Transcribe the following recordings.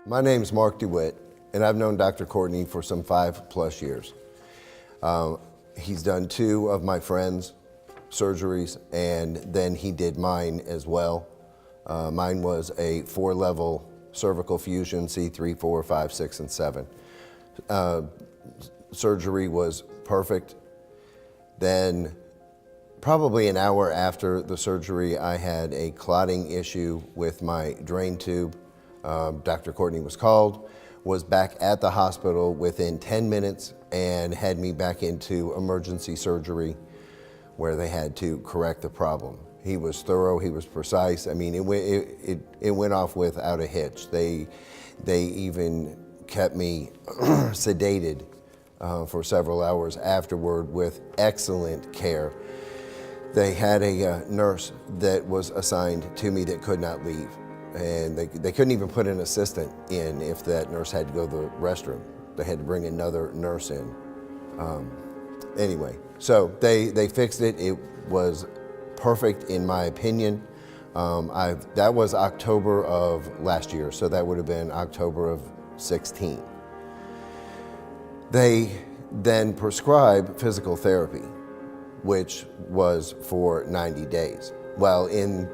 My name's Mark DeWitt, and I've known Dr. Courtney for some 5+ years. He's done 2 of my friends' surgeries, and then he did mine as well. Mine was a 4-level cervical fusion, C3, 4, 5, 6, and 7. Surgery was perfect. Then probably an hour after the surgery, I had a clotting issue with my drain tube. Dr. Courtney was called, was back at the hospital within 10 minutes and had me back into emergency surgery where they had to correct the problem. He was thorough, he was precise. I mean, it went off without a hitch. They even kept me sedated for several hours afterward with excellent care. They had a nurse that was assigned to me that could not leave. And they couldn't even put an assistant in if that nurse had to go to the restroom. They had to bring another nurse in. Anyway, so they fixed it. It was perfect in my opinion. That was October of last year, so that would have been October of 16. They then prescribed physical therapy, which was for 90 days. Well, in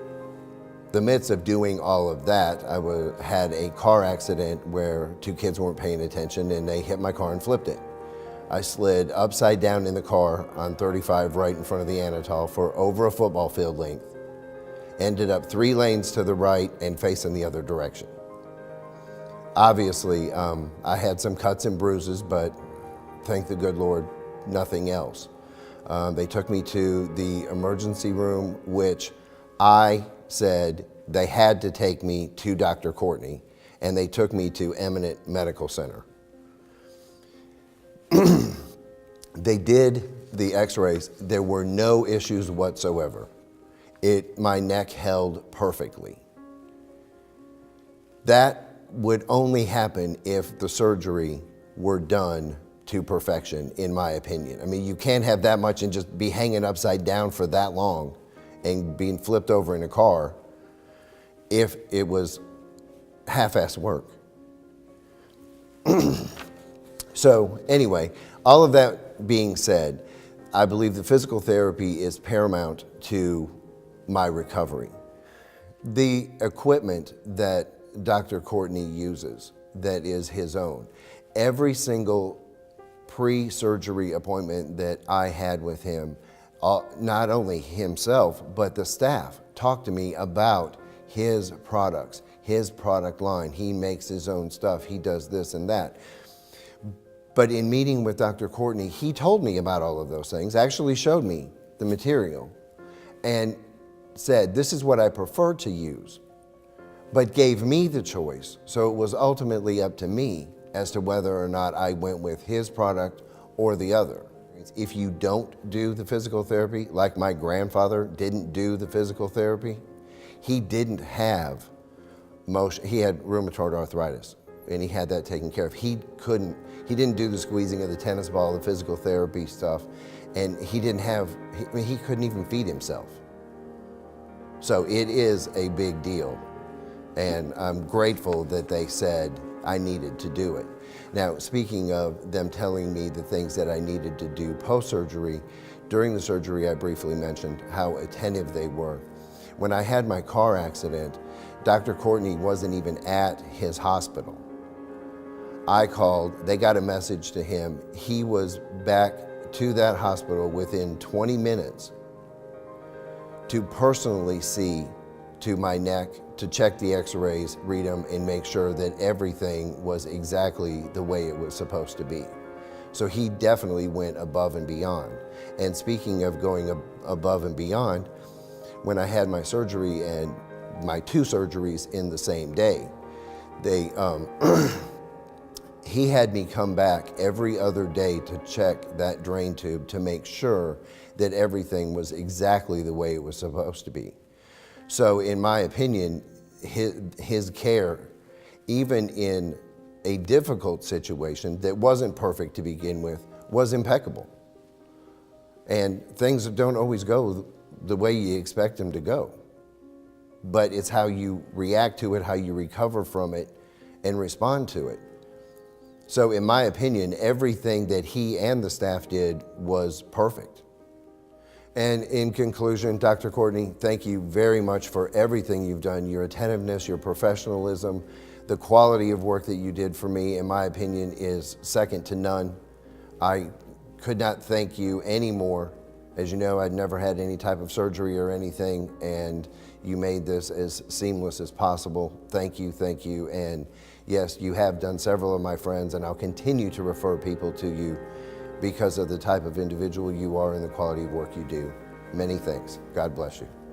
the midst of doing all of that, I had a car accident where 2 kids weren't paying attention and they hit my car and flipped it. I slid upside down in the car on 35 right in front of the Anatol for over a football field length. Ended up 3 lanes to the right and facing the other direction. Obviously, I had some cuts and bruises, but thank the good Lord, nothing else. They took me to the emergency room, which I said they had to take me to Dr. Courtney, and they took me to Eminent Medical Center. They did the x-rays. There were no issues whatsoever. My neck held perfectly. That would only happen if the surgery were done to perfection, in my opinion. I mean, you can't have that much and just be hanging upside down for that long and being flipped over in a car if it was half-assed work. So anyway, all of that being said, I believe that physical therapy is paramount to my recovery. The equipment that Dr. Courtney uses that is his own, every single pre-surgery appointment that I had with him, not only himself, but the staff talked to me about his products, his product line. He makes his own stuff. He does this and that. But in meeting with Dr. Courtney, he told me about all of those things, actually showed me the material and said, this is what I prefer to use, but gave me the choice. So it was ultimately up to me as to whether or not I went with his product or the other. If you don't do the physical therapy, like my grandfather didn't do the physical therapy, he didn't have motion. He had rheumatoid arthritis, and he had that taken care of. He didn't do the squeezing of the tennis ball, the physical therapy stuff, and he couldn't even feed himself. So it is a big deal, and I'm grateful that they said I needed to do it. Now, speaking of them telling me the things that I needed to do post-surgery, during the surgery I briefly mentioned how attentive they were. When I had my car accident, Dr. Courtney wasn't even at his hospital. I called, they got a message to him. He was back to that hospital within 20 minutes to personally see to my neck, to check the x-rays, read them, and make sure that everything was exactly the way it was supposed to be. So he definitely went above and beyond. And speaking of going above and beyond, when I had my surgery and my 2 surgeries in the same day, he had me come back every other day to check that drain tube to make sure that everything was exactly the way it was supposed to be. So in my opinion, his care, even in a difficult situation that wasn't perfect to begin with, was impeccable. And things don't always go the way you expect them to go. But it's how you react to it, how you recover from it, and respond to it. So in my opinion, everything that he and the staff did was perfect. And in conclusion, Dr. Courtney, thank you very much for everything you've done, your attentiveness, your professionalism, the quality of work that you did for me, in my opinion, is second to none. I could not thank you any more. As you know, I'd never had any type of surgery or anything, and you made this as seamless as possible. Thank you, thank you. And yes, you have done several of my friends, and I'll continue to refer people to you because of the type of individual you are and the quality of work you do. Many thanks. God bless you.